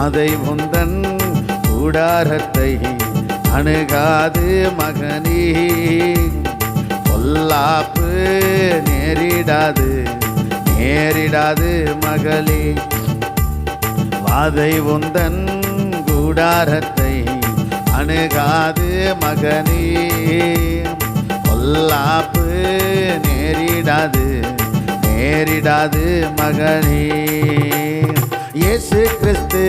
அதை உந்தன் கூடாரத்தை அணுகாது மகனே. பொல்லாப்பு நேரிடாது நேரிடாது மகளே. வாதை உந்தன் கூடாரத்தை அணுகாது மகனே. பொல்லாப்பு நேரிடாது நேரிடாது மகனே. இயேசு கிறிஸ்து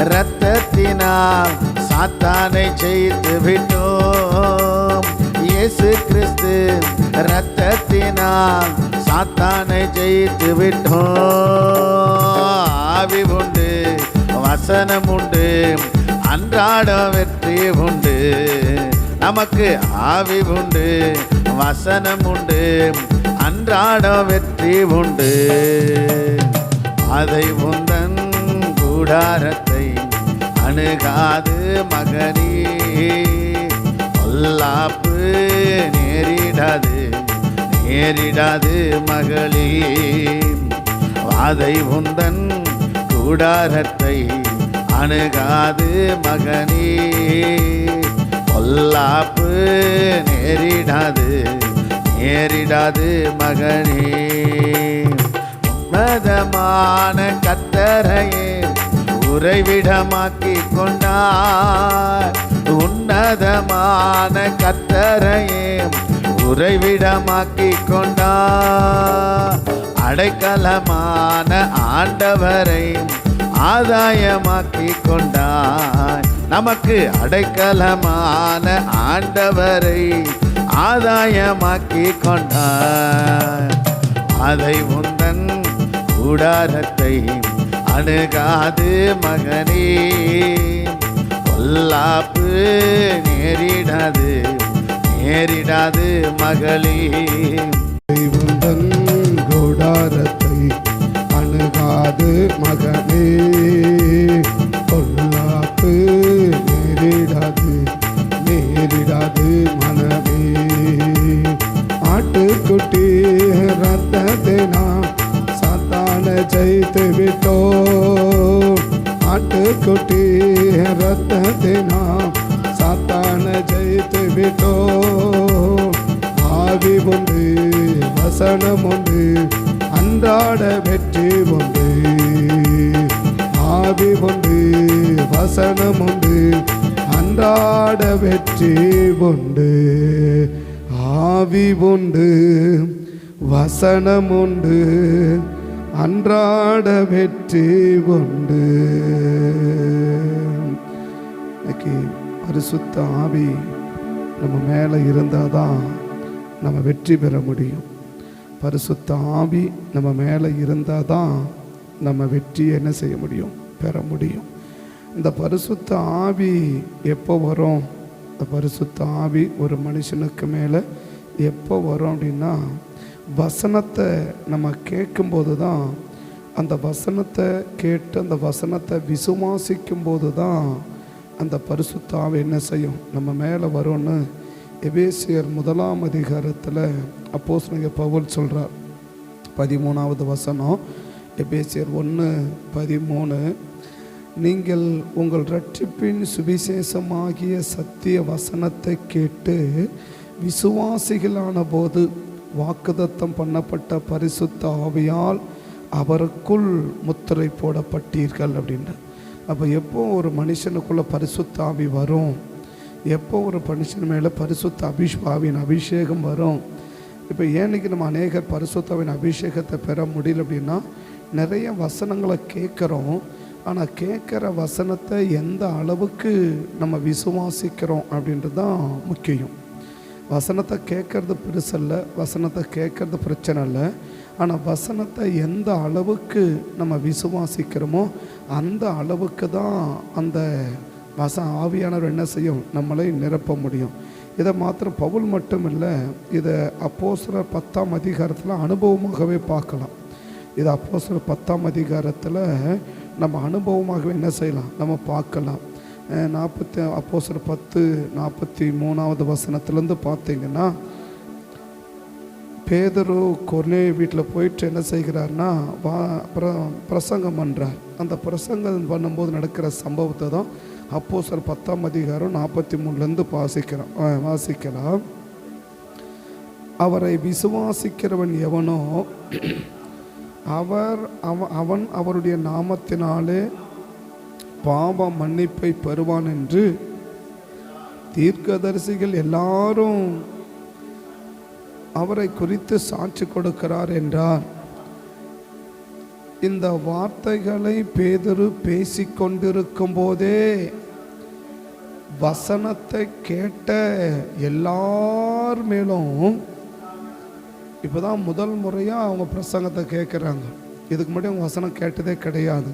இரத்தத்தினால் சாத்தானை ஜெயித்து விட்டோம். இயேசு கிறிஸ்து இரத்தத்தினால் சாத்தானை ஜெயித்து விட்டோம். ஆவி உண்டு, வசனம் உண்டு, அன்றாடம் வெற்றி உண்டு. நமக்கு ஆவி உண்டு, வசனம் உண்டு, அன்றாடம் வெற்றி உண்டு. அதை உந்தன் கூடாரத்தை அணுகாது மகனே. பொல்லாப்பு நேரிடாது நேரிடாது மகளே. அதை உந்தன் கூடாரத்தை அணுகாது மகனே. பொல்லாப்பு நேரிடாது நேரிடாது மகனே. உன்னதமான கர்த்தரையே உறைவிடமாக்கி கொண்டார். உன்னதமான கர்த்தரையே உறைவிடமாக்கி கொண்டார். அடைக்கலமான ஆண்டவரை ஆதாயமாக்கி கொண்டார். நமக்கு அடைக்கலமான ஆண்டவரை ஆதாயமாக்கி கொண்டார். அதை உந்தன் கூடாரத்தை அணுகாது மகனே. பொல்லாப்பு நேரிடாது நேரிடாது மகளே. உந்தன் கூடாரத்தை அணுகாது மகனே. பொல்லாப்பு நேரிடாது நேரிடாது மனமே. ஆட்டுக்குட்டி ரத்தத்தினால் சாத்தானை ஜெயித்து விட்டோம். ஆட்டுக்குட்டி ரத்தத்தினால் சாத்தானை ஜெயித்து விட்டோம். ஆவி உண்டு, வசனம் உண்டு, அன்றாட வெற்றி உண்டு. ஆவி உண்டு, வசனம் உண்டு, அன்றாட வெற்றி உண்டு. ஆவி உண்டு, வசனம் உண்டு, அன்றாட வெற்றி உண்டு. இன்னைக்கு பரிசுத்த ஆவி நம்ம மேலே இருந்தால் தான் நம்ம வெற்றி பெற முடியும். பரிசுத்த ஆவி நம்ம மேலே இருந்தால் தான் நம்ம வெற்றியை என்ன செய்ய முடியும், பெற முடியும். இந்த பரிசுத்த ஆவி எப்போ வரும்? இந்த பரிசுத்த ஆவி ஒரு மனுஷனுக்கு மேலே எப்போ வரும் அப்படின்னா, வசனத்தை நம்ம கேட்கும்போது தான், அந்த வசனத்தை கேட்டு அந்த வசனத்தை விசுவாசிக்கும் போது தான் அந்த பரிசுத்த ஆவி என்ன செய்யும், நம்ம மேலே வரும்னு எபேசியர் 1ஆம் அதிகாரத்தில் அப்போஸ்தலனாகிய பவுல் சொல்கிறார். 13வது வசனம், எபேசியர் 1:13. நீங்கள் உங்கள் இரட்சிப்பின் சுவிசேஷமாகிய சத்திய வசனத்தை கேட்டு விசுவாசிகளான போது வாக்குத்தத்தம் பண்ணப்பட்ட பரிசுத்த ஆவியால் அவருக்குள் முத்திரை போடப்பட்டீர்கள் அப்படின்ற. அப்போ எப்போ ஒரு மனுஷனுக்குள்ள பரிசுத்த ஆவி வரும், எப்போ ஒரு மனுஷன் மேலே பரிசுத்த ஆவியின் அபிஷேகம் வரும்? இப்போ ஏன்னைக்கு நம்ம அநேகர் பரிசுத்தாவின் அபிஷேகத்தை பெற முடியல அப்படின்னா, நிறைய வசனங்களை கேட்குறோம், ஆனால் கேட்குற வசனத்தை எந்த அளவுக்கு நம்ம விசுவாசிக்கிறோம் அப்படின்றது தான் முக்கியம். வசனத்தை கேட்குறது பெருசல்ல, வசனத்தை கேட்குறது பிரச்சனை இல்லை, ஆனால் வசனத்தை எந்த அளவுக்கு நம்ம விசுவாசிக்கிறோமோ அந்த அளவுக்கு தான் அந்த ஆவியானவர் என்ன செய்யும், நம்மளை நிரப்ப முடியும். இதை மாத்திரம் பவுல் மட்டும் இல்லை, இதை அப்போஸ்தலர் 10ஆம் அதிகாரத்தில் அனுபவமாகவே பார்க்கலாம். இது அப்போஸ்தலர் 10ஆம் அதிகாரத்தில் நம்ம அனுபவமாகவே என்ன செய்யலாம், நம்ம பார்க்கலாம். அப்போஸ்தலர் 10:43 வசனத்திலேருந்து பார்த்தீங்கன்னா, பேதுரு கொர்நேலியு வீட்டில் போயிட்டு என்ன செய்கிறார்னா பிரசங்கம் பண்ணுறார். அந்த பிரசங்கம் பண்ணும்போது நடக்கிற சம்பவத்தை தான் அப்போஸ்தலர் 10ஆம் அதிகாரம் 43லேருந்து வாசிக்கலாம். அவரை விசுவாசிக்கிறவன் எவனோ அவன் அவருடைய நாமத்தினாலே பாவ மன்னிப்பை பெறுவான் என்று தீர்க்கதரிசிகள் எல்லாரும் அவரை குறித்து சாட்சி கொடுக்கிறார் என்றார். இந்த வார்த்தைகளை பேதுரு பேசிக்கொண்டிருக்கும் போதே வசனத்தை கேட்ட எல்லார் மேலும் இப்போதான் முதல் முறையாக அவங்க பிரசங்கத்தை கேட்குறாங்க. இதுக்கு முன்னாடி அவங்க வசனம் கேட்டதே கிடையாது.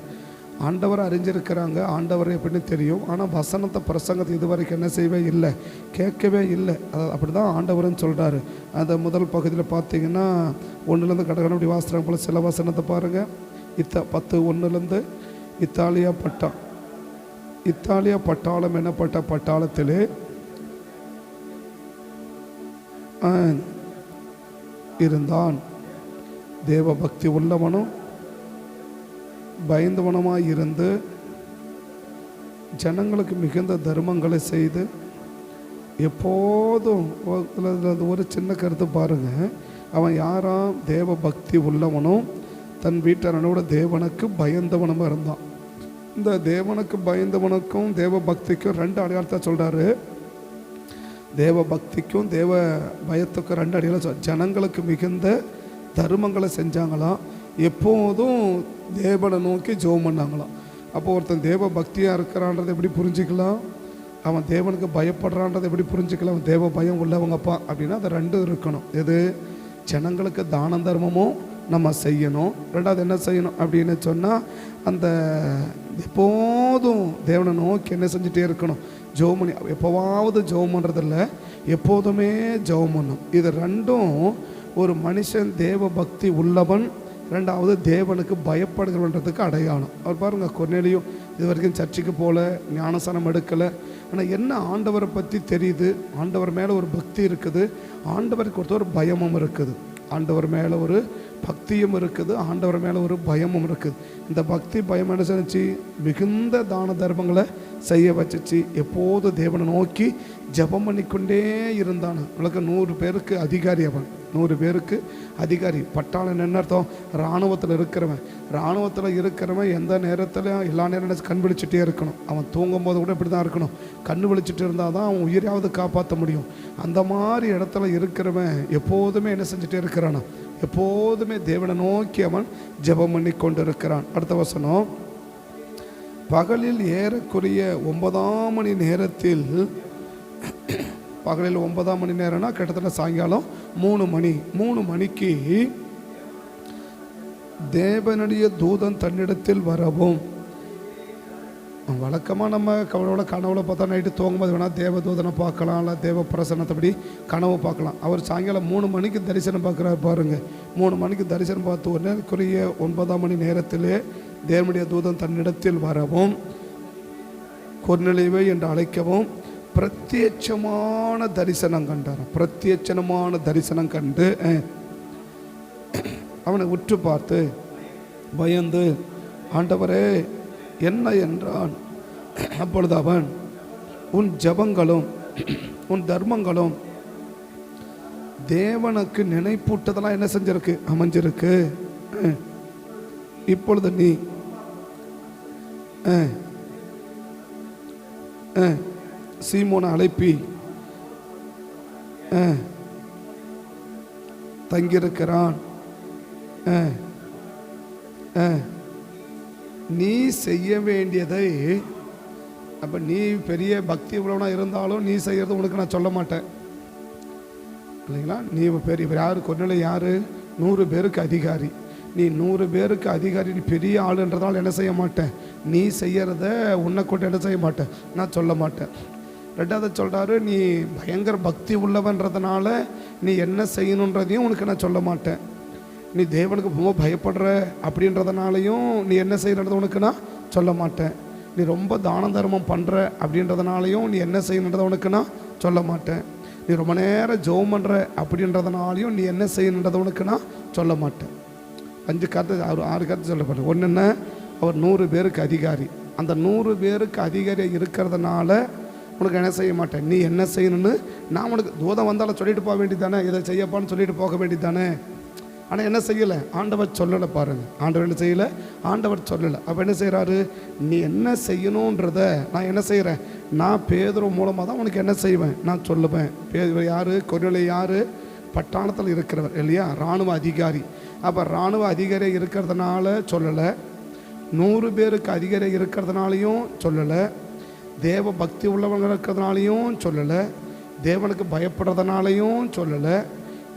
ஆண்டவரை அறிஞ்சிருக்கிறாங்க, ஆண்டவர் எப்படின்னு தெரியும். ஆனால் வசனத்தை பிரசங்கத்தை இது வரைக்கும் என்ன செய்யவே இல்லை, கேட்கவே இல்லை. அப்படி தான் ஆண்டவர்னு சொல்கிறாரு. அந்த முதல் பகுதியில் பார்த்தீங்கன்னா 1லேருந்து கடற்கரை வாசிக்கிறாங்க போல். சில வசனத்தை பாருங்கள். 10:1 இத்தாலியா பட்டாளம் எனப்பட்ட பட்டாளத்திலே இருந்தான். தேவ பக்தி உள்ளவனும் பயந்தவனமாய் இருந்து ஜனங்களுக்கு மிகுந்த தர்மங்களை செய்து எப்போதும் ஒரு சின்ன கருத்து பாருங்க. அவன் யாராம்? தேவ பக்தி உள்ளவனும் தன் வீட்டாரனோட தேவனுக்கு பயந்தவனும் இருந்தான். இந்த தேவனுக்கு பயந்தவனுக்கும் தேவ பக்திக்கும் 2 அடையாளத்தை சொல்றாரு. தேவ பக்திக்கும் தேவ பயத்துக்கும் 2 அடையாளம். ஜனங்களுக்கு மிகுந்த தர்மங்களை செஞ்சாங்களாம், எப்போதும் தேவனை நோக்கி ஜெபம் பண்ணாங்களாம். அப்போ ஒருத்தன் தேவ பக்தியாக இருக்கிறான்றதை எப்படி புரிஞ்சுக்கலாம்? அவன் தேவனுக்கு பயப்படுறான்றதை எப்படி புரிஞ்சுக்கலாம்? அவன் தேவ பயம் உள்ளவங்கப்பா அப்படின்னா அது 2 இருக்கணும். எது? ஜனங்களுக்கு தான தர்மமும் நம்ம செய்யணும். 2வது என்ன செய்யணும் அப்படின்னு சொன்னால், அந்த எப்போதும் தேவனை நோக்கி என்ன செஞ்சுட்டே இருக்கணும், ஜெபம் பண்ணி. எப்போவாவது ஜெபம் பண்ணுறதில்ல, எப்போதுமே ஜெபம் பண்ணணும். இது 2ம் ஒரு மனுஷன் தேவ பக்தி உள்ளவன், 2வது தேவனுக்கு பயப்படுகிறவன்றதுக்கு அடையாளம். அவர் பாருங்கள், கொர்நேலியு இது வரைக்கும் சர்ச்சுக்கு போகல, ஞானஸ்நானம் எடுக்கலை. ஆனால் என்ன ஆண்டவரை பற்றி தெரியுது, ஆண்டவர் மேலே ஒரு பக்தி இருக்குது, ஆண்டவருக்கு ஒரு பயமும் இருக்குது, ஆண்டவர் மேலே ஒரு பக்தியும் இருக்குது, ஆண்டவர் மேலே ஒரு பயமும் இருக்குது. இந்த பக்தி பயம் என்ன செஞ்சிச்சு? மிகுந்த தான தர்மங்களை செய்ய வச்சிச்சு. எப்போது தேவனை நோக்கி ஜெபம் பண்ணிக்கொண்டே இருந்தான். உலக 100 பேருக்கு அதிகாரி. அவன் 100 பேருக்கு அதிகாரி. பட்டாளம் என்ன அர்த்தம்? இராணுவத்தில் இருக்கிறவன் எந்த நேரத்தில் எல்லா நேரம் கண் விழிச்சுட்டே இருக்கணும். அவன் தூங்கும் போது கூட இப்படி தான் இருக்கணும். கண் விழிச்சுட்டு இருந்தால் தான் அவன் உயிரையாவது காப்பாற்ற முடியும். அந்த மாதிரி இடத்துல இருக்கிறவன் எப்போதுமே என்ன செஞ்சுட்டே இருக்கிறானா? எப்போதுமே தேவனை நோக்கி அவன் ஜெபம் பண்ணி கொண்டு இருக்கிறான். அடுத்த வசனம், பகலில் ஏறக்குறைய 9ஆம் மணி நேரத்தில், பகலில் 9ஆம் மணி நேரம்னா கிட்டத்தட்ட சாயங்காலம் 3 மணிக்கு தேவனுடைய தூதன் தன்னிடத்தில் வரவும். வழக்கமாக நம்ம கனவுல பார்த்தா நைட்டு தூங்கும்போது வேணால் தேவதூதனை பார்க்கலாம், இல்லை தேவ பிரசன்னத்தைப்படி கனவு பார்க்கலாம். அவர் சாயங்காலம் 3 மணிக்கு தரிசனம் பார்க்குறாரு பாருங்கள். 3 மணிக்கு தரிசனம் பார்த்து உடனே 9ஆம் மணி நேரத்திலே தேவனுடைய தூதன் தன்னிடத்தில் வரவும், கொர்நேலியுவை என்று அழைக்கவும் பிரத்யட்சமான தரிசனம் கண்டார். பிரத்யட்சமான தரிசனம் கண்டு அவனை உற்று பார்த்து பயந்து, ஆண்டவரே என்ன என்றான். அப்பொழுது அவன், உன் ஜபங்களும் உன் தர்மங்களும் தேவனுக்கு நினைப்பூட்டதெல்லாம் என்ன செஞ்சிருக்கு, அமைஞ்சிருக்கு. இப்பொழுது நீ சீமோனை அழைப்பி தங்கியிருக்கிறான். நீ செய்ய வேண்டியதை, அப்போ நீ பெரிய பக்தி உள்ளவனாக இருந்தாலும் நீ செய்கிறது உனக்கு நான் சொல்ல மாட்டேன் இல்லைங்களா? நீ பெரிய யார்? கொர்நேலியு யார்? 100 பேருக்கு அதிகாரி. நீ 100 பேருக்கு அதிகாரி, நீ பெரிய ஆளுன்றதால் என்ன செய்ய மாட்டேன், நீ செய்கிறத உன்னை கொண்டு என்ன செய்ய மாட்டேன், நான் சொல்ல மாட்டேன். 2வது சொல்கிறாரு, நீ பயங்கர பக்தி உள்ளவன்றதுனால நீ என்ன செய்யணுன்றதையும் உனக்கு நான் சொல்ல மாட்டேன். நீ தேவனுக்கு ரொம்ப பயப்படுற அப்படின்றதுனாலையும் நீ என்ன செய்யறது உனக்கு நான் சொல்ல மாட்டேன். நீ ரொம்ப தான தர்மம் பண்ணுற அப்படின்றதுனாலையும் நீ என்ன செய்யணுன்றதை உனக்கு நான் சொல்ல மாட்டேன். நீ ரொம்ப நேரம் ஜெபம் பண்ணுற அப்படின்றதுனாலையும் நீ என்ன செய்யணுன்றதை உனக்கு நான் சொல்ல மாட்டேன். 5 கருத்து அவர் 6 கருத்து சொல்லப்பட்டேன். ஒன்று என்ன, அவர் 100 பேருக்கு அதிகாரி. அந்த 100 பேருக்கு அதிகாரியாக இருக்கிறதுனால உனக்கு என்ன செய்ய மாட்டேன். நீ என்ன செய்யணும்னு நான் உனக்கு தூதம் வந்தாலும் சொல்லிட்டு போக வேண்டியது தானே, இதை செய்யப்பான்னு சொல்லிட்டு போக வேண்டியது தானே. ஆனால் என்ன செய்யலை, ஆண்டவர் சொல்லலை. பாருங்கள், ஆண்டவர் என்ன செய்யலை, ஆண்டவர் சொல்லலை. அப்போ என்ன செய்கிறாரு, நீ என்ன செய்யணுன்றத நான் என்ன செய்கிறேன், நான் பேதுரு மூலமாக தான் உனக்கு என்ன செய்வேன், நான் சொல்லுவேன். பேதுரு யார், கொர்நேலியு யார், பட்டாளத்தில் இருக்கிறவர் இல்லையா, இராணுவ அதிகாரி. அப்போ இராணுவ அதிகாரி இருக்கிறதுனால சொல்லலை, 100 பேருக்கு அதிகாரி இருக்கிறதுனாலையும் சொல்லலை, தேவ பக்தி உள்ளவங்க இருக்கிறதுனாலையும் சொல்லலை, தேவனுக்கு பயப்படுறதுனாலையும் சொல்லலை,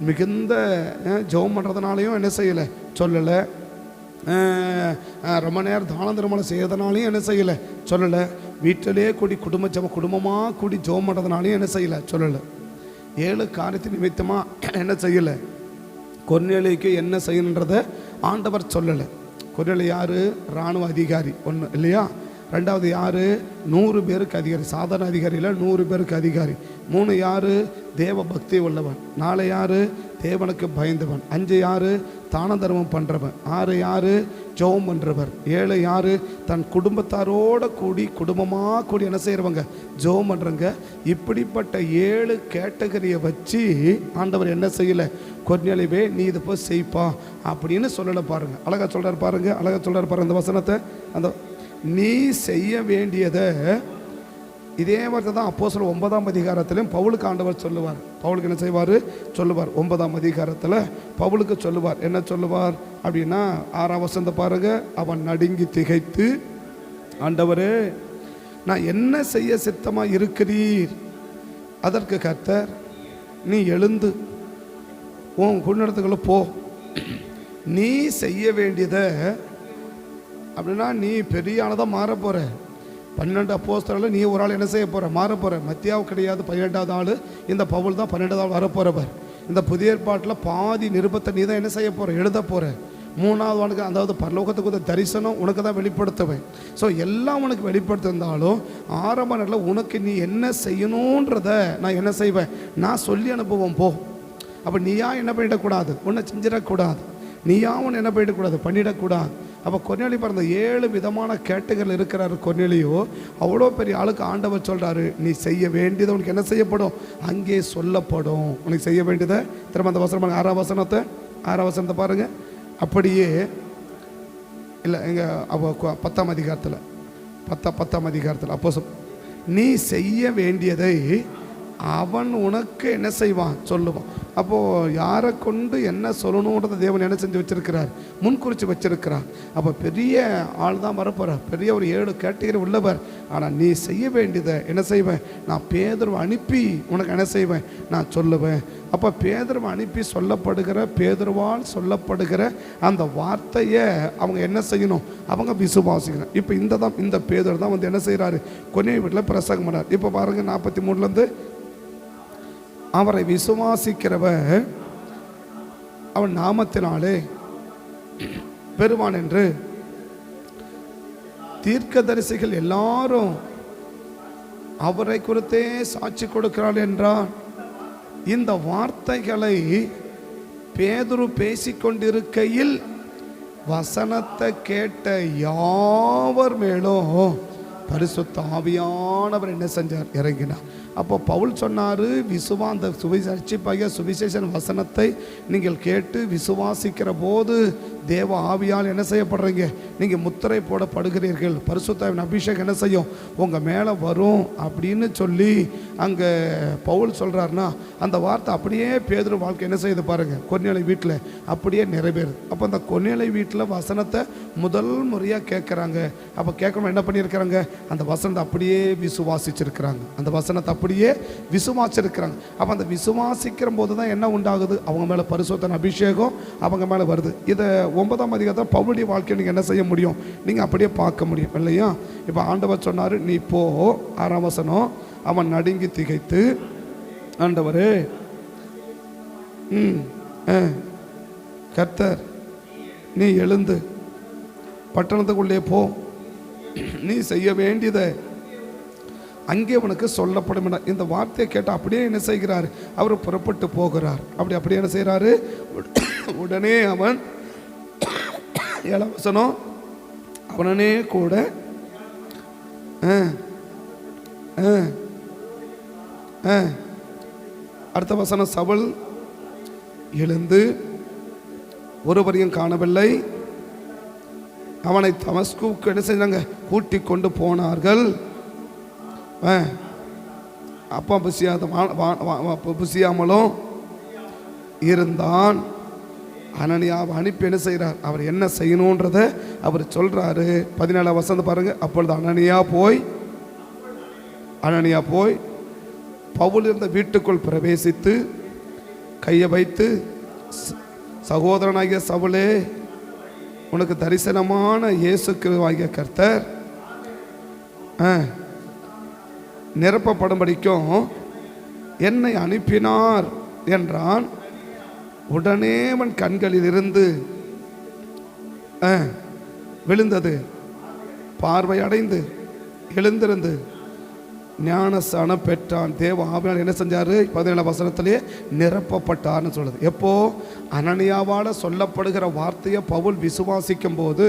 மிகுந்த ஜெபம் பண்ணுறதுனாலையும் என்ன செய்யலை, சொல்லலை, ரொம்ப நேரம் தான திருமணம் செய்யறதுனாலையும் என்ன செய்யலை, சொல்லலை, வீட்டிலே கூடி குடும்பமாக கூடி ஜெபம் பண்ணுறதுனாலையும் என்ன செய்யலை, சொல்லலை. 7 காரியத்தின் நிமித்தமாக என்ன செய்யலை, கொர்நேலியுக்கு என்ன செய்யணுன்றதை ஆண்டவர் சொல்லலை. கொர்நேலியு யார், இராணுவ அதிகாரி ஒன்று இல்லையா. 2வது யார், 100 பேருக்கு அதிகாரி, சாதாரண அதிகாரியில் 100 பேருக்கு அதிகாரி. 3 யார், தேவ பக்தி உள்ளவன். 4 யார், தேவனுக்கு பயந்தவன். 5 யார், தான தர்மம் பண்ணுறவன். 6 யார், ஜெபம் பண்ணுறவர். 7 யார், தன் குடும்பத்தாரோடு கூடி குடும்பமாக கூடி என்ன செய்கிறவங்க, ஜெபம் பண்ணுறவங்க. இப்படிப்பட்ட 7 கேட்டகரியை வச்சு ஆண்டவர் என்ன செய்யலை, கொர்நேலியுவே நீ இதை போய் செய்ப்பா அப்படின்னு சொல்லலை. பாருங்கள், அழகா சொல்கிறார் பாருங்கள், அழகா சொல்கிறார் பாருங்கள் அந்த வசனத்தை. அந்த நீ செய்ய வேண்டியதை இதே வார்த்தை தான் அப்போஸ்தலர் 9ஆம் அதிகாரத்திலும் பவுலுக்கு ஆண்டவர் சொல்லுவார். பவுலுக்கு என்ன செய்வார், சொல்லுவார். 9ஆம் அதிகாரத்தில் பவுலுக்கு சொல்லுவார். என்ன சொல்லுவார் அப்படின்னா 6ஆம் வசனத்தை பாருங்க. அவன் நடுங்கி திகைத்து, ஆண்டவரே நான் என்ன செய்ய சித்தமாக இருக்கிறீர்? அதற்கு கர்த்தர், நீ எழுந்து உன் குன்னடத்துக்குள்ள போ, நீ செய்ய வேண்டியதை அப்படின்னா நீ பெரிய ஆளதான் மாற போகிற. 12 அப்போஸ்தலரில் நீ ஒரு ஆள் என்ன செய்ய போகிற, மாற போகிற. மத்தியாவு கிடையாது 12வது ஆள், இந்த பவுல் தான் 12வது ஆள் வரப்போகிறவர். இந்த புதிய ஏற்பாட்டில் பாதி நிருபத்தை நீ தான் என்ன செய்ய போகிற, எழுத போகிற. 3வது ஆளுக்கு, அதாவது பரலோகத்துக்கு தரிசனம் உனக்கு தான் வெளிப்படுத்துவேன். ஸோ எல்லாம் உனக்கு வெளிப்படுத்திருந்தாலும் ஆரம்ப நாளில் உனக்கு நீ என்ன செய்யணுன்றத நான் என்ன செய்வேன், நான் சொல்லி அனுப்புவேன் போ. அப்போ நீயா என்ன பண்ணிடக்கூடாது, உன்னை செஞ்சிடக்கூடாது, நீயா உன்னை என்ன பண்ணிடக்கூடாது, பண்ணிடக்கூடாது. அப்போ கொர்நேலியு பிறந்த 7 விதமான கேட்டகரியில் இருக்கிறாரு கொர்நேலியு. அவ்வளோ பெரிய ஆளுக்கு ஆண்டவர் சொல்கிறாரு, நீ செய்ய வேண்டியது உனக்கு என்ன செய்யப்படும், அங்கே சொல்லப்படும். உனக்கு செய்ய வேண்டியதை திரும்ப அந்த வசனம் 6ஆம் வசனத்தை பாருங்கள். அப்படியே இல்லை எங்கள் 10ஆம் அதிகாரத்தில் 10ஆம் அதிகாரத்தில் அப்போ நீ செய்ய வேண்டியதை அவன் உனக்கு என்ன செய்வான், சொல்லுவான். அப்போது யாரை கொண்டு என்ன சொல்லணுன்றதை தேவன் என்ன செஞ்சு வச்சிருக்கிறார், முன்குறித்து வச்சிருக்கிறார். அப்போ பெரிய ஆள் தான் வரப்போகிறார், பெரிய ஒரு 7 கேட்டகரி உள்ளவர். ஆனால் நீ செய்ய வேண்டியதை என்ன செய்வேன், நான் பேதுருவை அனுப்பி உனக்கு என்ன செய்வேன், நான் சொல்லுவேன். அப்போ பேதுருவை அனுப்பி சொல்லப்படுகிற, பேதுருவால் சொல்லப்படுகிற அந்த வார்த்தையை அவங்க என்ன செய்யணும், அவங்க விசுவாசிக்கணும். இப்போ இந்த பேதுரு தான் வந்து என்ன செய்கிறாரு, கொர்நேலியு வீட்டில் பிரசங்கம் பண்ணார். இப்போ பாருங்கள் 43லேருந்து, அவரை விசுவாசிக்கிறவர் அவன் நாமத்தினாலே பெறுவான் என்று தீர்க்கதரிசிகள் எல்லாரும் அவரை குறித்தே சாட்சி கொடுக்கிறார் என்றார். இந்த வார்த்தைகளை பேதுரு பேசிக்கொண்டிருக்கையில் வசனத்தை கேட்ட யாவர் மேலும் பரிசுத்த ஆவியானவர் என்ன செஞ்சார், இறங்கினார். அப்போ பவுல் சொன்னார், அந்த சுவிசேஷன் வசனத்தை நீங்கள் கேட்டு விசுவாசிக்கிற போது தேவ ஆவியால் என்ன செய்யப்படுறீங்க, நீங்கள் முத்திரை போடப்படுகிறீர்கள், பரிசுத்தாவின் அபிஷேகம் என்ன செய்யும், உங்கள் மேலே வரும் அப்படின்னு சொல்லி அங்கே பவுல் சொல்கிறாருன்னா அந்த வார்த்தை அப்படியே பேதுரு வாழ்க்கை என்ன செய்யுது பாருங்கள், கொர்நேலியு வீட்டில் அப்படியே நிறைவேறுது. அப்போ அந்த கொர்நேலியு வீட்டில் வசனத்தை முதல் முறையாக கேட்குறாங்க. அப்போ கேட்கணும் என்ன பண்ணியிருக்கிறாங்க, அந்த வசனத்தை அப்படியே விசுவாசிச்சிருக்கிறாங்க, அந்த வசனத்தை அப்படியே விசுவாசிச்சிருக்கிறாங்க. அப்போ அந்த விசுவாசிக்கிற போது தான் என்ன உண்டாகுது, அவங்க மேலே பரிசுத்தன் அபிஷேகம் அவங்க மேலே வருது. இதை 9ஆம் அதிகாரத்தில் பவுலுடைய வாழ்க்கையை நீங்கள் என்ன செய்ய முடியும், நீங்கள் அப்படியே பார்க்க முடியும் இல்லையா. இப்போ ஆண்டவர் சொன்னார், நீ போ. 6ஆம் வசனம், அவன் நடுங்கி திகைத்து, ஆண்டவரே கர்த்தர் நீ எழுந்து பட்டணத்துக்குள்ளே போ, நீ செய்ய வேண்டியதை அங்கே உனக்கு சொல்லப்படும் என. இந்த வார்த்தையை கேட்டு அப்படியே என்ன செய்கிறார்? அவர் புறப்பட்டு போகிறார். அப்படியே என்ன செய்கிறாரு? உடனே அவன் 7ஆம் வசனம், அவனே கூட அடுத்த வசனம், சவுல் எழுந்து ஒருவரையும் காணவில்லை, அவனை தமஸ்குவுக்கு என்ன செஞ்சாங்க? கூட்டி கொண்டு போனார்கள். அப்பா புசியாமலும் இருந்தான். அனனியாவை அனுப்பி என்ன செய்கிறார்? அவர் என்ன செய்யணுன்றத அவர் சொல்றாரு. 17ஆம் வசனம் பாருங்க. அப்பொழுது அனனியா போய் பவுல் இருந்த வீட்டுக்குள் பிரவேசித்து கையை வைத்து, சகோதரனாகிய சவுலே, உனக்கு தரிசனமான இயேசு கிறிஸ்துவாகிய கர்த்தர் நிரப்பப்படும்படிக்கும் என்னை அனுப்பினார் என்றான். உடனே அவன் கண்களில் இருந்து விழுந்தது, பார்வை அடைந்து எழுந்திருந்து ஞானஸ்தானம் பெற்றான். தேவ ஆவியானவர் என்ன செஞ்சாரு? 17ஆம் வசனத்திலே நிரப்பப்பட்டார்னு சொல்லுது. எப்போ? அனனியாவால் சொல்லப்படுகிற வார்த்தையை பவுல் விசுவாசிக்கும் போது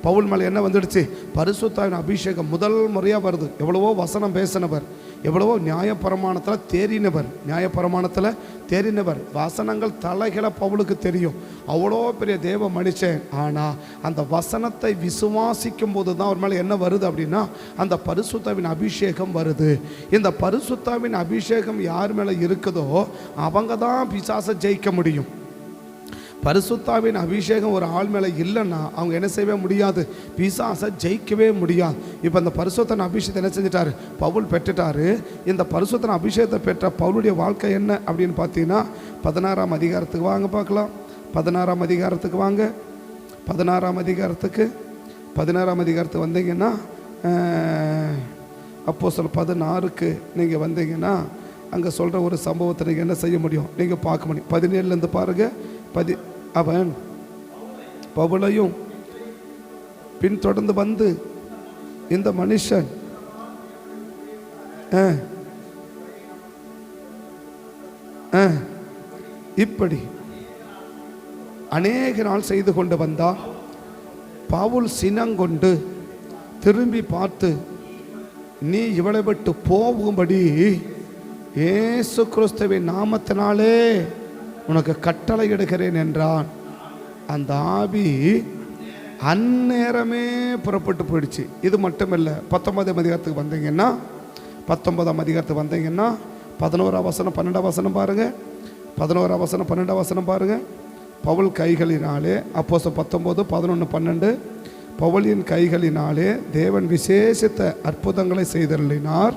பவுல் மேலே என்ன வந்துடுச்சு? பரிசுத்தாவின் அபிஷேகம் முதல் முறையாக வருது. எவ்வளவோ வசனம் பேசினவர், எவ்வளவோ நியாயப்பிரமாணத்தில் தேறினவர், வசனங்கள் தலைகில பவுலுக்கு தெரியும். அவ்வளோ பெரிய தேவ மனுஷன். ஆனால் அந்த வசனத்தை விசுவாசிக்கும் போது தான் அவர் மேலே என்ன வருது அப்படின்னா, அந்த பரிசுத்தாவின் அபிஷேகம் வருது. இந்த பரிசுத்தாவின் அபிஷேகம் யார் மேலே இருக்குதோ அவங்க தான் பிசாசை ஜெயிக்க முடியும். பரிசுத்தாவின் அபிஷேகம் ஒரு ஆள் மேலே இல்லைன்னா அவங்க என்ன செய்யவே முடியாது? பிசாசை ஜெயிக்கவே முடியாது. இப்போ இந்த பரிசுத்தன் அபிஷேகத்தை என்ன செஞ்சிட்டாரு? பவுல் பெற்றுட்டாரு. இந்த பரிசுத்தன் அபிஷேகத்தை பெற்ற பவுலுடைய வாழ்க்கை என்ன அப்படின்னு பார்த்தீங்கன்னா, 16ஆம் அதிகாரத்துக்கு வாங்க பார்க்கலாம். 16ஆம் அதிகாரத்துக்கு வாங்க. 16ஆம் அதிகாரத்துக்கு வந்தீங்கன்னா, அப்போஸ்தலர் 16க்கு நீங்கள் வந்தீங்கன்னா அங்கே சொல்கிற ஒரு சம்பவத்தை நீங்கள் என்ன செய்ய முடியும்? நீங்கள் பார்க்க முடியும். 17லேருந்து பாருங்கள். அவன் பவுலையும் பின்தொடர்ந்து வந்து இந்த மனுஷன் இப்படி அநேக நாள் செய்து கொண்டு வந்தால் பவுல் சினங்கொண்டு திரும்பி பார்த்து, நீ இவளை விட்டு போகும்படி இயேசு கிறிஸ்துவின் நாமத்தினாலே உனக்கு கட்டளை எடுக்கிறேன் என்றான். அந்த ஆவி அந்நேரமே புறப்பட்டு போயிடுச்சு. இது மட்டுமில்லை, 19ஆம் அதிகாரத்துக்கு வந்தீங்கன்னா 11ஆம் வசனம் 12ஆம் வசனம் பாருங்க. 11ஆம் வசனம் 12ஆம் வசனம் பாருங்க. பவுல் கைகளினாலே, அப்போஸ்தலர் 19 11 12, பவுலின் கைகளினாலே தேவன் விசேஷித்த அற்புதங்களை செய்தருளினார்.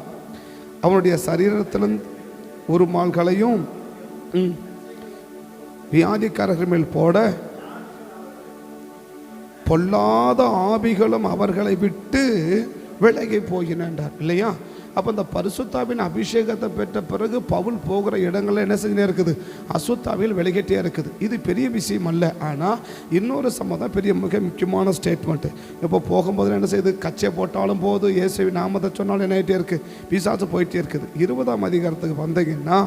அவனுடைய சரீரத்திலும் உருமால்களையும் வியாதிக்காரர்கள் மேல் போட பொல்லாத ஆவிகளும் அவர்களை விட்டு விலகி போகினார். இல்லையா? அப்போ இந்த பரிசுத்தாவின் அபிஷேகத்தை பெற்ற பிறகு பவுல் போகிற இடங்கள்ல என்ன செஞ்சே இருக்குது? அசுத்தாவில் விலகிட்டே இருக்குது. இது பெரிய விஷயம் அல்ல. ஆனால் இன்னொரு சம்பவம் பெரிய மிக முக்கியமான ஸ்டேட்மெண்ட்டு. இப்போ போகும்போது என்ன செய்யுது? கச்சை போட்டாலும் போது, இயேசுவின் நாமத்தை சொன்னாலும் என்ன ஆகிட்டே இருக்குது? பிசாசு போயிட்டே இருக்குது. 20ஆம் அதிகாரத்துக்கு வந்தீங்கன்னா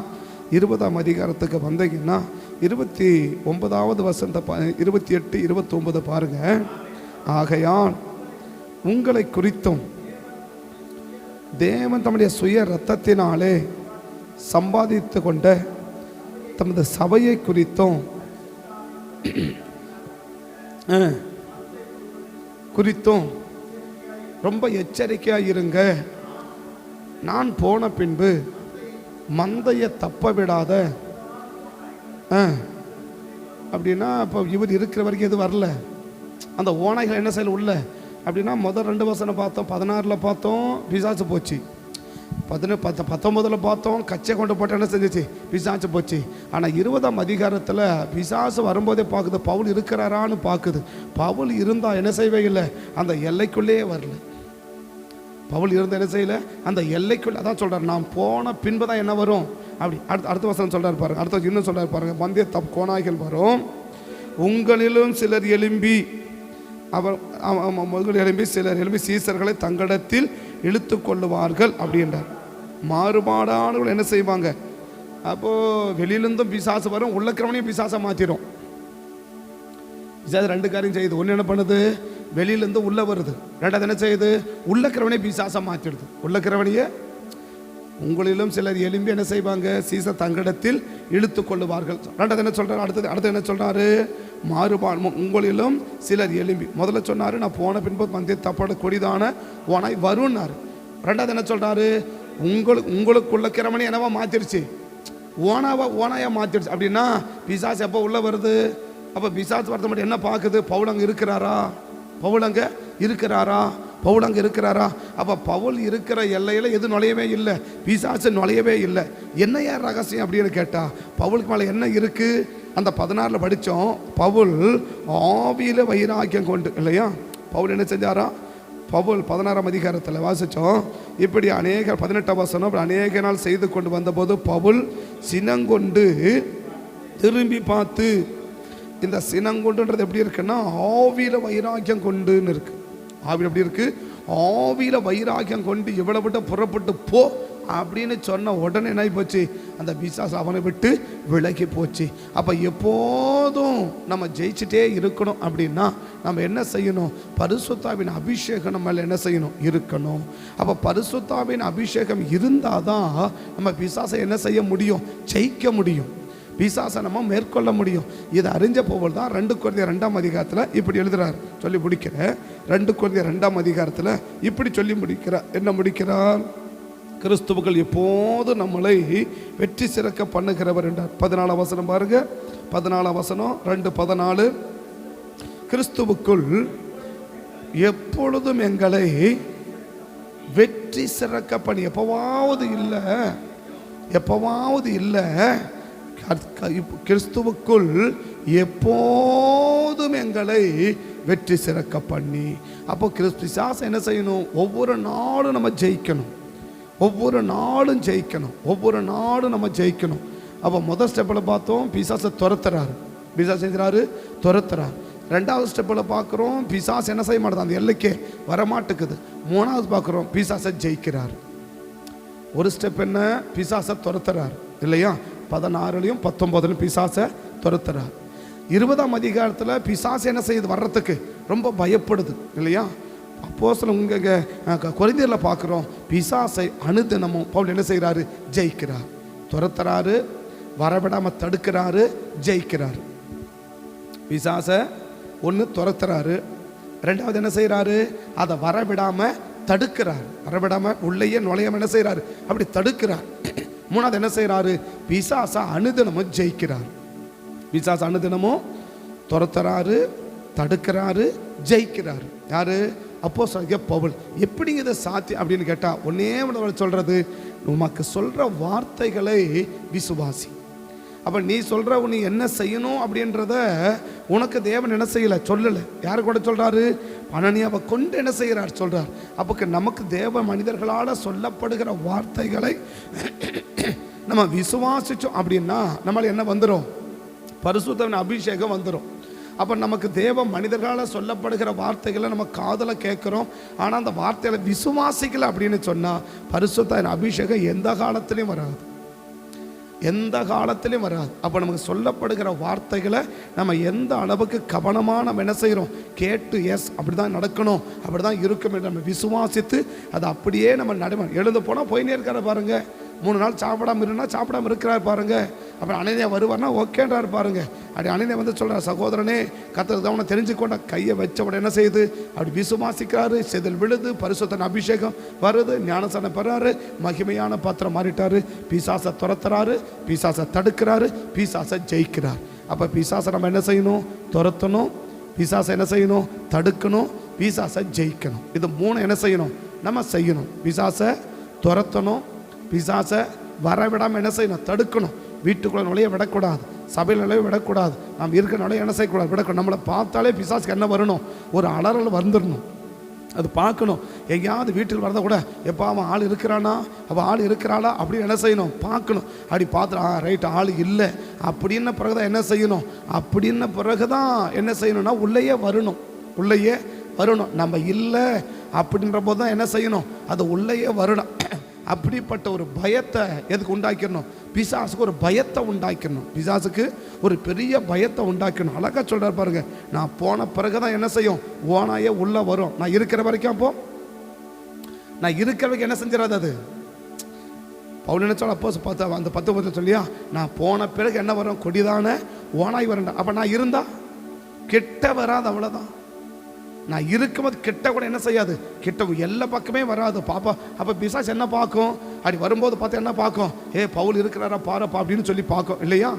29வது வசனத்தை 28 29 பாருங்க. ஆகையால் உங்களை குறித்தும் தேவன் தம்முடைய சுய இரத்தத்தினாலே சம்பாதித்து கொண்ட தமது சபையை குறித்தும் ரொம்ப எச்சரிக்கையாக இருங்க. நான் போன பின்பு மந்தையை தப்ப விடாத. அப்படின்னா இப்போ இவர் இருக்கிற வரைக்கும் எது வரல, அந்த ஓநாய்கள் என்ன செய்யல உள்ள அப்படின்னா, முதல் 2 வசனம் பார்த்தோம், 16ல் பார்த்தோம் பிசாசு போச்சு, 19ல் பார்த்தோம் கச்சை கொண்டு போட்டு என்ன செஞ்சிச்சு? பிசாசு போச்சு. ஆனால் 20ஆம் அதிகாரத்தில் பிசாசு வரும்போதே பார்க்குது, பவுல் இருக்கிறாரான்னு பார்க்குது. பவுல் இருந்தால் என்ன செய்யவே இல்லை, அந்த எல்லைக்குள்ளேயே வரல. பவுல் இருந்த என்ன செய்யலை, அந்த எல்லைக்குள்ளே. அதான் சொல்கிறார், நான் போன பின்பு தான் என்ன வரும் அப்படி. அடுத்த வசனம் சொல்கிறார் பாருங்க. அடுத்த இன்னும் சொல்கிறார் பாருங்க, வந்திய கோணாய்கள் வரும், உங்களிலும் சிலர் எழும்பி சிலர் எழும்பி சீசர்களை தங்களிடத்தில் இழுத்து கொள்ளுவார்கள் அப்படின்றார். மாறுபாடானவர்கள் என்ன செய்வாங்க? அப்போது வெளியிலேருந்தும் பிசாசு வரும், உள்ளக்கிறவனையும் பிசாசை மாற்றிடும். பிசாசு ரெண்டு காரியம் செய்யுது. ஒன்று என்ன பண்ணுது? வெளியிலேருந்து உள்ளே வருது. ரெண்டாவது என்ன செய்யுது? உள்ளக்கிறவனே பிசாசை மாற்றிடுது. உள்ளக்கிறவனையே உங்களிலும் சிலர் எலும்பி என்ன செய்வாங்க? சீச தங்களிடத்தில் இழுத்து கொள்ளுவார்கள். ரெண்டாவது என்ன சொல்கிறார்? அடுத்தது என்ன சொல்கிறாரு? மாறுபாடு உங்களிலும் சிலர் எலும்பி. முதல்ல சொன்னார், நான் போன பின்பு மந்திய தப்பாடு கொடிதான ஓனாய் வரும்னாரு. ரெண்டாவது என்ன சொல்கிறாரு? உங்களுக்குள்ள கிரமணி என்னவா மாற்றிடுச்சு? ஓனாயா மாற்றிடுச்சு. அப்படின்னா பிசாசு எப்போ உள்ளே வருது? அப்போ பிசாசு வரது மட்டும் என்ன பார்க்குது? பவுல் அங்கே இருக்கிறாரா? அப்போ பவுல் இருக்கிற எல்லையில் எது நுழையவே இல்லை, பிசாசு நுழையவே இல்லை. என்ன ஏன் ரகசியம் அப்படின்னு கேட்டால், பவுலுக்கு மேலே என்ன இருக்குது? அந்த 16 படித்தோம். பவுல் ஆவியில் வைராக்கியம் கொண்டு, இல்லையா? பவுல் என்ன செஞ்சாரா? பவுல் 16ஆம் அதிகாரத்தில் வாசித்தோம். இப்படி 18ஆம் வசனம், அநேக நாள் செய்து கொண்டு வந்தபோது பவுல் சினங்கொண்டு திரும்பி பார்த்து, இந்த சினங்கொண்டுன்றது எப்படி இருக்குன்னா ஆவியில் வைராக்கியம் கொண்டுன்னு இருக்கு. ஆவியில் எப்படி இருக்கு? ஆவியில் வைராக்கியம் கொண்டு இவ்வளோ விட்டு புறப்பட்டு போ அப்படின்னு சொன்ன உடனே என்ன போச்சு? அந்த பிசாசு அவனை விட்டு விலகி போச்சு. அப்போ எப்போதும் நம்ம ஜெயிச்சுட்டே இருக்கணும் அப்படின்னா நம்ம என்ன செய்யணும்? பரிசுத்தாவின் அபிஷேகம் நம்ம என்ன செய்யணும்? இருக்கணும். அப்போ பரிசுத்தாவின் அபிஷேகம் இருந்தால் தான் நம்ம பிசாசை என்ன செய்ய முடியும்? ஜெயிக்க முடியும். பிசாசை நம்ம மேற்கொள்ள முடியும். இதை அறிஞ்ச போல் தான் 2 கொரிந்தியர் 2ஆம் அதிகாரத்தில் இப்படி எழுதுறார். சொல்லி முடிக்கிற 2 கொரிந்தியர் 2ஆம் அதிகாரத்தில் இப்படி சொல்லி முடிக்கிறார். என்ன முடிக்கிறார்? கிறிஸ்துவுக்குள் எப்போது நம்மளை வெற்றி சிறக்க பண்ணுகிறவர் என்றார். 14ஆம் வசனம் பாருங்க. 14ஆம் வசனம் 2:14. கிறிஸ்துவுக்குள் எப்பொழுதும் எங்களை வெற்றி சிறக்க பண்ணி, எப்பவாவது இல்லை, கிறிஸ்துவுக்குள் எப்போதும் எங்களை வெற்றி சிறக்க பண்ணி. அப்போ பிசாசை என்ன செய்யணும்? ஒவ்வொரு நாளும் நம்ம ஜெயிக்கணும். ஒவ்வொரு நாளும் நம்ம ஜெயிக்கணும். அப்போ முதல் ஸ்டெப்பில் பார்த்தோம், பிசாசை துரத்துறாரு. ரெண்டாவது ஸ்டெப்பில் பார்க்குறோம், பிசாசு என்ன செய்ய மாட்டேது? அந்த எல்லைக்கே வரமாட்டுக்குது. மூணாவது பார்க்குறோம், பிசாசை ஜெயிக்கிறார். ஒரு ஸ்டெப் என்ன? பிசாசை துரத்துறாரு, இல்லையா? 16லையும் 19லையும் பிசாசை துரத்துறார். 20ஆம் அதிகாரத்தில் பிசாசு என்ன செய்யுது? வர்றதுக்கு ரொம்ப பயப்படுது, இல்லையா? அப்போஸ்தலர் உங்க கொரிந்தியரில் பார்க்குறோம், பிசாசை அனுதினமும் பவுல் என்ன செய்கிறாரு? ஜெயிக்கிறார். துரத்துறாரு, வரவிடாமல் தடுக்கிறாரு, ஜெயிக்கிறார். பிசாசை ஒன்று துரத்துறாரு, ரெண்டாவது என்ன செய்கிறாரு? அதை வரவிடாமல் தடுக்கிறார். வரவிடாமல் உள்ளேயே நுழையாமல் என்ன செய்கிறாரு? அப்படி தடுக்கிறார். மூணாவது என்ன செய்கிறாரு? பிசாசை அனுதினமும் ஜெயிக்கிறார். பிசாசு அனுதினமும் துரத்துறாரு, தடுக்கிறாரு, ஜெயிக்கிறாரு. யாரு? அப்போஸ்தலர் பவுல். எப்படிங்க இதை சாத்தியம் அப்படின்னு கேட்டால், ஒன்னே சொல்கிறது, உமக்கு சொல்கிற வார்த்தைகளை விசுவாசி. அப்போ நீ சொல்கிற நீ என்ன செய்யணும் அப்படின்றத உனக்கு தேவன் என்ன செய்யலை? சொல்லலை. யாரு கூட சொல்கிறாரு? அனனியாவை கொண்டு என்ன செய்கிறார்? சொல்கிறார். அப்போ நமக்கு தேவ மனிதர்களால் சொல்லப்படுகிற வார்த்தைகளை நம்ம விசுவாசிச்சோம் அப்படின்னா நம்மளால் என்ன வந்துடும்? பரிசுத்தவின் அபிஷேகம் வந்துடும். அப்போ நமக்கு தேவ மனிதர்களால் சொல்லப்படுகிற வார்த்தைகளை நம்ம காதில் கேட்குறோம், ஆனால் அந்த வார்த்தைகளை விசுவாசிக்கலை அப்படின்னு சொன்னால் பரிசுத்தவின் அபிஷேகம் எந்த காலத்துலேயும் வராது. அப்போ நமக்கு சொல்லப்படுகிற வார்த்தைகளை நம்ம எந்த அளவுக்கு கவனமாக நம்ம என்ன செய்கிறோம்? கேட்டு எஸ் அப்படி தான் நடக்கணும், அப்படி தான் இருக்கும் என்று நம்ம விசுவாசித்து அதை அப்படியே நம்ம நடைமுறை எழுத போனால் போயினே இருக்காரு பாருங்க. 3 நாள் சாப்பிடாம இருக்கிறார் பாருங்க. அப்புறம் அனனியா வருவார்னா ஓகேன்றார் பாருங்க. அப்படி அனனியா வந்து சொல்கிறார், சகோதரனே கர்த்தர் தான் அவனை தெரிஞ்சுக்கொண்ட கையை வச்சவுடன் என்ன செய்யுது? அப்படி விசுவாசிக்கிறாரு, செதில் விழுது, பரிசுத்தன் அபிஷேகம் வருது, ஞானசனம் பெறாரு, மகிமையான பாத்திரம் மாறிட்டாரு. பிசாசை துரத்துறாரு, பிசாசை தடுக்கிறாரு, பிசாசை ஜெயிக்கிறார். அப்போ பிசாசை நம்ம என்ன செய்யணும்? துரத்தணும். பிசாசை என்ன செய்யணும்? தடுக்கணும். பிசாசை ஜெயிக்கணும். இது 3 என்ன செய்யணும்? நம்ம செய்யணும். பிசாசை துரத்தணும், பிசாசை வரவிடாமல் என்ன செய்யணும்? தடுக்கணும். வீட்டுக்குள்ளே நுழைய விடக்கூடாது, சபையில் நுழைய விடக்கூடாது, நாம் இருக்கிற நுழைய என்ன செய்யக்கூடாது? விடக்கூடாது. நம்மளை பார்த்தாலே பிசாசுக்கு என்ன வரணும்? ஒரு அலறல் வந்துடணும். அது பார்க்கணும். எங்கேயாவது வீட்டில் வரத கூட எப்போ அவன் ஆள் இருக்கிறானா, அவள் ஆள் இருக்கிறாளா அப்படின்னு என்ன செய்யணும்? பார்க்கணும். அப்படி பார்த்துட்டு ரைட் ஆள் இல்லை அப்படின்ன பிறகுதான் என்ன செய்யணும்? அப்படின்ன பிறகுதான் என்ன செய்யணும்னா உள்ளேயே வரணும். நம்ம இல்லை அப்படின்ற போது தான் என்ன செய்யணும், அது உள்ளேயே வரணும். அப்படிப்பட்ட ஒரு பயத்தை எதுக்கு உண்டாக்கிடணும், பிசாசுக்கு ஒரு பயத்தை உண்டாக்கிடணும், பிசாசுக்கு ஒரு பெரிய பயத்தை உண்டாக்கணும். அழகா சொல்றாரு பாருங்க, நான் போன பிறகுதான் என்ன செய்யும், ஓனாயே உள்ள வரும். நான் இருக்கிற வரைக்கும், அப்போ நான் இருக்கிற வரைக்கும் என்ன செஞ்சிடாது அது. பவுல் என்ன சொல்ல, அப்போ அந்த 10 சொல்லியா, நான் போன பிறகு என்ன வரும், கொடிதான ஓனாய் வரண்டா. அப்போ நான் இருந்தா கெட்ட வராது, அவ்வளோதான். நான் இருக்கும்போது கெட்ட கூட என்ன செய்யாது, கெட்ட எல்லா பக்கமே வராது பாப்பா. அப்போ பிசாசு என்ன பார்க்கும், அப்படி வரும்போது பார்த்தா என்ன பார்க்கும், பவுல் இருக்கிறாரா பாருப்பா அப்படின்னு சொல்லி பார்க்கும் இல்லையா.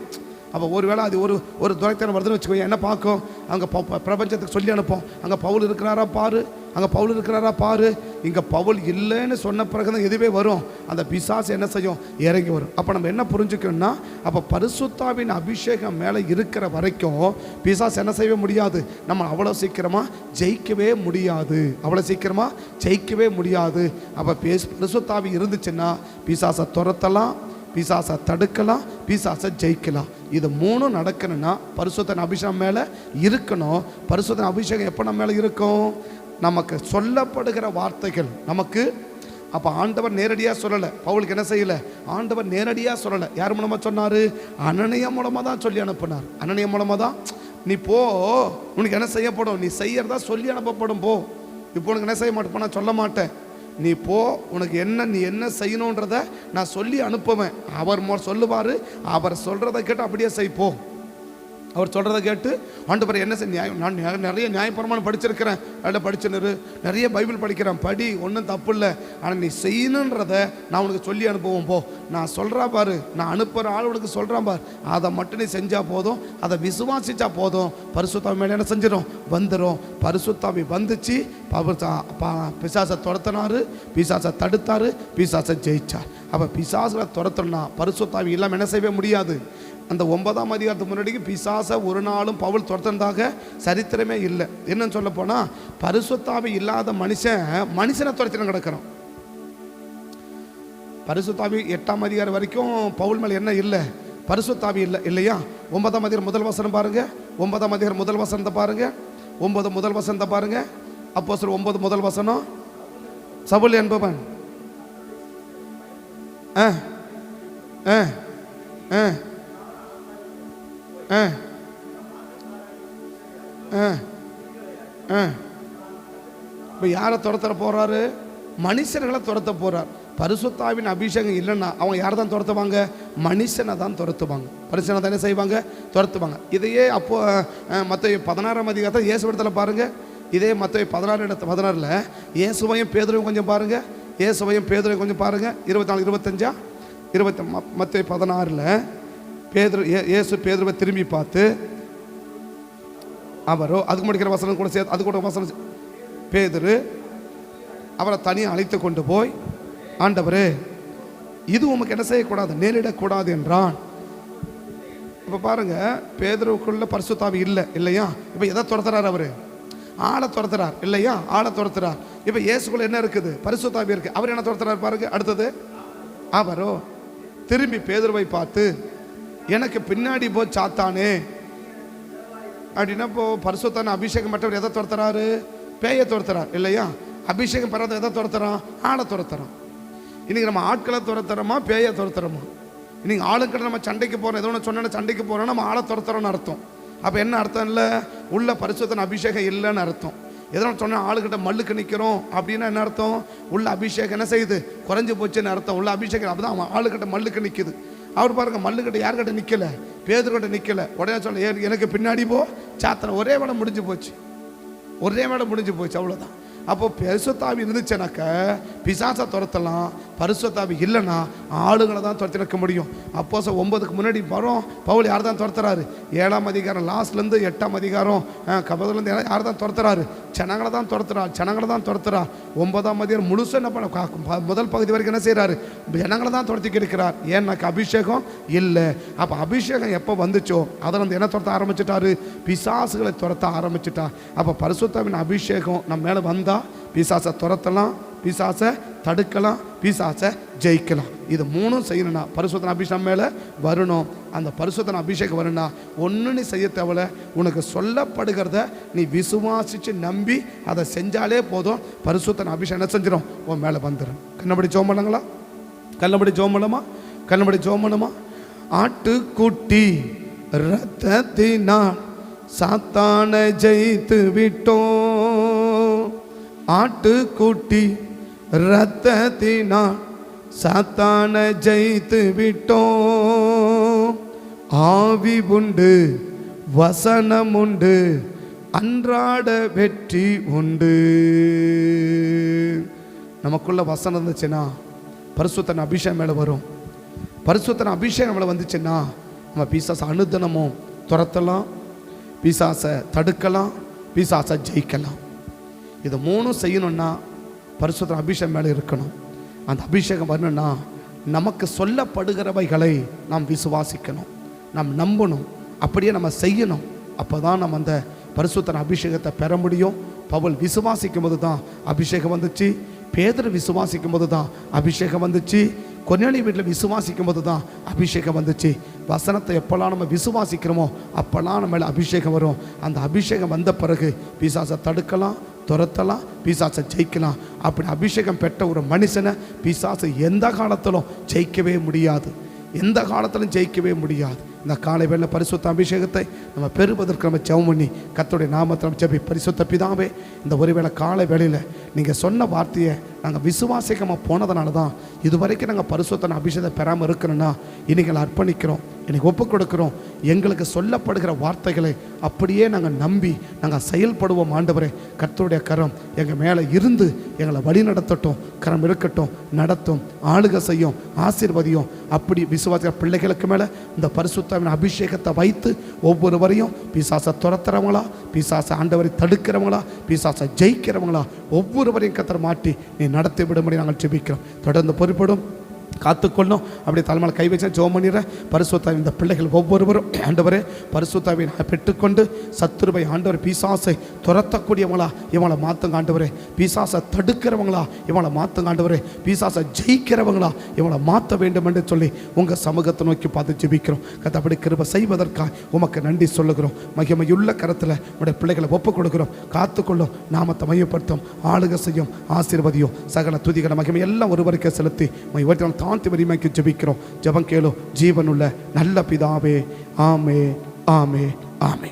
அப்போ ஒருவேளை அது ஒரு துரைத்தனம் வருதுன்னு வச்சுக்கோங்க, என்ன பார்க்கும், அங்கே பிரபஞ்சத்துக்கு சொல்லி அனுப்போம், அங்கே பவுல் இருக்கிறாரா பாரு, அங்கே பவுல் இருக்கிறாரா பாரு. இங்கே பவுல் இல்லைன்னு சொன்ன பிறகு தான் எதுவே வரும், அந்த பிசாசு என்ன செய்யும், இறங்கி வரும். அப்போ நம்ம என்ன புரிஞ்சுக்கணும்னா, அப்போ பரிசுத்தாவின் அபிஷேகம் மேலே இருக்கிற வரைக்கும் பிசாசு என்ன செய்யவே முடியாது, நம்ம அவ்வளோ சீக்கிரமாக ஜெயிக்கவே முடியாது, அவ்வளோ சீக்கிரமாக ஜெயிக்கவே முடியாது. அப்போ பரிசுத்தாவி இருந்துச்சுன்னா பிசாசை துரத்தலாம், பிசாசை தடுக்கலாம், பிசாசை ஜெயிக்கலாம். இது 3 நடக்கணும்னா பரிசுத்தன் அபிஷேகம் மேலே இருக்கணும். பரிசுத்தன் அபிஷேகம் எப்போ நம்ம மேலே இருக்கும், நமக்கு சொல்லப்படுகிற வார்த்தைகள் நமக்கு. அப்போ ஆண்டவர் நேரடியாக சொல்லலை, பவுலுக்கு என்ன செய்யலை, ஆண்டவர் நேரடியாக சொல்லலை. யார் மூலமாக சொன்னார், அனனியா மூலமாக தான் சொல்லி அனுப்பினார். அனனியா மூலமாக தான், நீ போ, உனக்கு என்ன செய்யப்படும், நீ செய்யறதா சொல்லி அனுப்பப்படும், போ. இப்போ உனக்கு என்ன செய்ய மாட்டேன், நான் சொல்ல மாட்டேன், நீ போ, உனக்கு என்ன, நீ என்ன செய்யணுன்றத நான் சொல்லி அனுப்புவேன். அவர் சொல்லுவார், அவர் சொல்கிறத கேட்டு அப்படியே செய்ப்போ. அவர் சொல்கிறத கேட்டு ஆண்டவர் என்ன செய்ய, நான் நிறைய நியாயப்பிரமாணம் படிச்சிருக்கிறேன், அதில் படிச்சுன்னு நிறைய பைபிள் படிக்கிறேன், படி, ஒன்றும் தப்பு இல்லை, ஆனால் நீ செய்யணுன்றத நான் உனக்கு சொல்லி அனுப்புவோம், போ. நான் சொல்கிறா பாரு, நான் அனுப்புகிற ஆள் உனக்கு சொல்கிறான் பாரு, அதை மட்டும் நீ செஞ்சால் போதும், அதை விசுவாசிச்சா போதும், பரிசுத்தாவி மேலே என்ன செஞ்சிடும், வந்துடும். பரிசுத்தாவி வந்துச்சு, பிசாசை துரத்தினாரு, பிசாசை தடுத்தாரு, பிசாசை ஜெயிச்சார். அப்போ பிசாசுகளை துரத்தணும்னா பரிசுத்தாவி இல்லாமல் என்ன செய்யவே முடியாது. அந்த 9ஆம் அதிகாரத்துக்கு முன்னாடிக்கு பிசாசை ஒரு நாளும் பவுல் துரத்தினதாக சரித்திரமே இல்லை. என்னன்னு சொல்ல போனால், பரிசுத்தாவி இல்லாத மனுஷனை துரத்தின கிடக்கிறோம். பரிசுத்தாவி 8ஆம் அதிகாரம் வரைக்கும் பவுல் மேலே என்ன இல்லை, பரிசுத்தாவி இல்லை இல்லையா. 9ஆம் அதிகாரம் முதல் வசனம் பாருங்க, 9ஆம் அதிகாரம் முதல் வசனத்தை பாருங்க, 9 முதல் வசனத்தை பாருங்க. அப்போஸ்தலர் 9 முதல் வசனம், சவுல் என்பவன் இப்போ யாரை துரத்த போறாரு, மனுஷர்களை துரத்த போறார். பரிசுத்தாவின் அபிஷேகம் இல்லைன்னா அவங்க யாரை தான் துரத்துவாங்க, மனுஷனை தான் துரத்துவாங்க, மனுஷனை தானே செய்வாங்க, துரத்துவாங்க. இதையே அப்போ மத்தேயு 16ஆம் அதிகாரத்தை இயேசுவிடத்தில் பாருங்க. இதே மத்தேயு 16:16 இயேசுவையும் பேதுருவையும் கொஞ்சம் பாருங்க, இயேசுவையும் பேதுருவையும் கொஞ்சம் பாருங்க. 24, 25, மத்தேயு 16 பேதுரு, இயேசு பேதுருவை திரும்பி பார்த்து, அவரோ அதுக்கு முடிக்கிற வசனம் கூட சேர்த்து, அது கூட வசனம், பேதுரு அவரை தனியாக அழைத்து கொண்டு போய், ஆண்டவரே இது உமக்கு என்ன செய்யக்கூடாது, நேரிடக்கூடாது என்றான். இப்போ பாருங்க, பேதுருவுக்குள்ள பரிசுத்தாவி இல்லை இல்லையா. இப்போ எதை துரத்துறாரு, அவரு ஆளை துரத்துறார் இல்லையா, ஆளை துரத்துறார். இப்போ இயேசுக்குள்ள என்ன இருக்குது, பரிசுத்தாவி இருக்கு. அவர் என்ன துரத்துறாரு பாருங்க. அடுத்தது, அவரோ திரும்பி பேதுருவை பார்த்து, எனக்கு பின்னாடி போ சாத்தானே அப்படின்னா, இப்போ பரிசுத்தான அபிஷேகம் மற்றவர் எதை துரத்துறாரு, பேயை துரத்துறார் இல்லையா. அபிஷேகம் பெறாத எதை துரத்துறான், ஆளை துரத்துறான். இன்னைக்கு நம்ம ஆட்களை துரத்துறோமா, பேயை துரத்துறோமா? இன்னைக்கு ஆளுக்கிட்ட நம்ம சண்டைக்கு போகிறோம், ஏதோ ஒன்று சொன்ன சண்டைக்கு போகிறோம், நம்ம ஆளை துரத்துறோம்னு அர்த்தம். அப்போ என்ன அர்த்தம், இல்லை உள்ள பரிசுத்தன அபிஷேகம் இல்லைன்னு அர்த்தம். எதோ சொன்ன ஆளுக்கிட்ட மல்லுக்கு நிற்கிறோம் அப்படின்னா என்ன அர்த்தம், உள்ள அபிஷேகம் என்ன செய்யுது, குறைஞ்சி போச்சுன்னு அர்த்தம். உள்ள அபிஷேகம் அப்போ தான் ஆளுக்கிட்ட மல்லுக்கு நிற்குது. அவர் பாருங்க, மல்லுக்கிட்ட யார்கிட்ட நிற்கல, பேதுருக்கிட்ட நிற்கல. உடனே சொல்ல, எனக்கு பின்னாடி போ சாத்திர, ஒரே வேடம் முடிஞ்சு போச்சு, ஒரே வேடம் முடிஞ்சு போச்சு, அவ்வளோதான். அப்போ பரிசுத்தாவி இருந்துச்சுனாக்க பிசாசை துரத்தலாம், பரிசுத்தாவி இல்லைன்னா ஆளுங்களை தான் துரத்தி நிற்க முடியும். அப்போ 9க்கு முன்னாடி வரும், பவுல் யார் தான் துரத்துறாரு, 7ஆம் அதிகாரம் லாஸ்ட்லேருந்து 8ஆம் அதிகாரம் கபதுலேருந்து யார் தான் துரத்துறாரு, ஜனங்களை தான் துரத்துறார், ஜனங்களை தான் துரத்துறார். 9ஆம் அதிகாரம் முழுசு என்ன பண்ண, முதல் பகுதி வரைக்கும் என்ன செய்கிறாரு, ஜனங்களை தான் துரத்திக்கிட்டு இருக்கிறார். ஏன்னாக்க அபிஷேகம் இல்லை. அப்போ அபிஷேகம் எப்போ வந்துச்சோ அதில் வந்து என்ன துரத்த ஆரம்பிச்சுட்டாரு, பிசாசுகளை துரத்த ஆரம்பிச்சுட்டா. அப்போ பரிசுத்தாவின் அபிஷேகம் நம்ம மேலே வந்தால் பிசாசை துரத்தலாம், பிசாசை தடுக்கலாம், பிசாசை ஜெயிக்கலாம். இது 3 செய்யணும்னா பரிசுத்த அபிஷேகம் மேலே வரணும். அந்த பரிசுத்தன அபிஷேகம் வரணும்னா ஒன்று நீ செய்ய தேவையில்ல, உனக்கு சொல்லப்படுகிறத நீ விசுவாசித்து நம்பி அதை செஞ்சாலே போதும். பரிசுத்தன அபிஷேகம் என்ன செஞ்சிடும்? உன் மேலே வந்துடும். கண்ணபடி ஜெபம் பண்ணுங்களா? கண்ணபடி ஜெபம் பண்ணுமா? கண்ணபடி ஜெபம் பண்ணுமா? ஆட்டுக்குட்டி ரத்தத்தினால் சாத்தானை ஜெயித்து விட்டோம். ஆட்டுக்குட்டி ரத்தத்தினால் சாத்தானை ஜெயித்து விட்டோம். ஆவி உண்டு, வசனம் உண்டு, அன்றாட வெற்றி உண்டு. நமக்குள்ள வசனம் இருந்துச்சுன்னா பரிசுத்தன அபிஷேகம் மேலே வரும். பரிசுத்தன அபிஷேகம் மேலே வந்துச்சுன்னா நம்ம பிசாசை அனுதினமும் துரத்தலாம், பிசாசை தடுக்கலாம், பிசாசை ஜெயிக்கலாம். இதை மூணும் செய்யணும்னா பரிசுத்தன அபிஷேகம் மேலே இருக்கணும். அந்த அபிஷேகம் வரணும்னா நமக்கு சொல்லப்படுகிறவைகளை நாம் விசுவாசிக்கணும், நாம் நம்பணும், அப்படியே நம்ம செய்யணும். அப்போ தான் நம்ம அந்த பரிசுத்தன அபிஷேகத்தை பெற முடியும். பவுல் விசுவாசிக்கும் போது தான் அபிஷேகம் வந்துச்சு. பேதுரு விசுவாசிக்கும் போது தான் அபிஷேகம் வந்துச்சு. கொர்நேலியு வீட்டில் விசுவாசிக்கும் போது தான் அபிஷேகம் வந்துச்சு. வசனத்தை எப்போல்லாம் நம்ம விசுவாசிக்கிறோமோ அப்போல்லாம் நம்ம மேலே அபிஷேகம் வரும். அந்த அபிஷேகம் வந்த பிறகு பிசாசை தடுக்கலாம், துரத்தலாம், பிசாசை ஜெயிக்கலாம். அப்படி அபிஷேகம் பெற்ற ஒரு மனுஷனை பிசாசு எந்த காலத்திலும் ஜெயிக்கவே முடியாது, எந்த காலத்திலும் ஜெயிக்கவே முடியாது. இந்த காலை வேளை பரிசுத்த அபிஷேகத்தை நம்ம பெறுவதற்கு நம்ம ஜெபம் பண்ணி கர்த்தருடைய நாமத்தை நம்ம ஜெபி. பரிசுத்த பிதாவே, இந்த ஒருவேளை காலை வேளையில் நீங்கள் சொன்ன வார்த்தையை நாங்கள் விசுவாசிக்காமல் போனதுனால தான் இதுவரைக்கும் நாங்கள் பரிசுத்தன அபிஷேகத்தை பெறாமல் இருக்கணும்னா இன்னைக்கு அர்ப்பணிக்கிறோம், இன்னைக்கு ஒப்புக் கொடுக்குறோம். எங்களுக்கு சொல்லப்படுகிற வார்த்தைகளை அப்படியே நாங்கள் நம்பி நாங்கள் செயல்படுவோம். ஆண்டவரே, கர்த்தருடைய கரம் எங்கள் மேலே இருந்து எங்களை வழி நடத்தட்டும், கரம் இருக்கட்டும், நடத்தும், ஆளுகை செய்யும், ஆசீர்வதியும். அப்படி விசுவாசிக்கிற பிள்ளைகளுக்கு மேலே இந்த பரிசுத்த அபிஷேகத்தை வைத்து ஒவ்வொருவரையும் பிசாசை துரத்துறவங்களா, பிசாசை ஆண்டவரை தடுக்கிறவங்களா, பிசாசை ஜெயிக்கிறவங்களா, ஒவ்வொருவரையும் கர்த்தர் மாட்டி நீ நடத்தி விடும்படி நாங்கள் ஜெபிக்கிறோம். தொடர்ந்து பொறுப்படும், காத்துக்கொள்ளும். அப்படி தலைமையில் கை வச்சு ஜெபம் பண்ணிடுற பரிசுத்தாவின் இந்த பிள்ளைகள் ஒவ்வொருவரும் ஆண்டவரே பரிசுத்தாவை பெற்றுக்கொண்டு சத்துருவை ஆண்டவர் பிசாசை துரத்தக்கூடியவங்களா இவங்களை மாற்றுங்க ஆண்டவரே. பிசாசை தடுக்கிறவங்களா இவங்களை மாற்றுங்க ஆண்டவரே. பிசாசை ஜெயிக்கிறவங்களா இவங்களை மாற்ற வேண்டும் என்று சொல்லி உங்கள் சமூகத்தை நோக்கி பார்த்து ஜெபிக்கிறோம். அப்படி கிருபை செய்வதற்காக உமக்கு நன்றி சொல்லுகிறோம். மகிமையுள்ள கரத்தில் உடைய பிள்ளைகளை ஒப்புக் கொடுக்கிறோம். காத்துக்கொள்ளும், நாமத்தை மையப்படுத்தும், ஆளுகை செய்யும், ஆசீர்வதியும். சகல துதிகளை மகிமை எல்லாம் ஒருவருக்கே செலுத்தி தாழ்த்தி வரிமைக்கு ஜெபிக்கிறோம். ஜெபம் கேளு ஜீவனுள்ள நல்ல பிதாவே. ஆமே, ஆமே, ஆமே.